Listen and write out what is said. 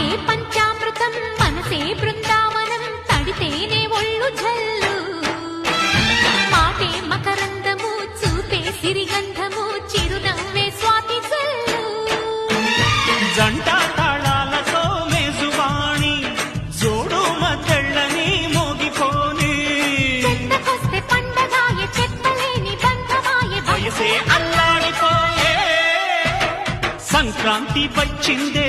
మాటే పంచామృతం మనసే బృందావనం తడితేనే ఒళ్ళు జల్లు మాటే మకరందము చూపే సిరిగంధము చిరునవ్వే స్వాతి జల్లు జంట తాళాలతో మేజువాణి జోడు మద్దళ్ళని మోగిపోని చెత్తకొస్తే పండగాయ చెత్తలేని బంధమాయ వయసే అల్లాడిపోయే సంక్రాంతి వచ్చిందే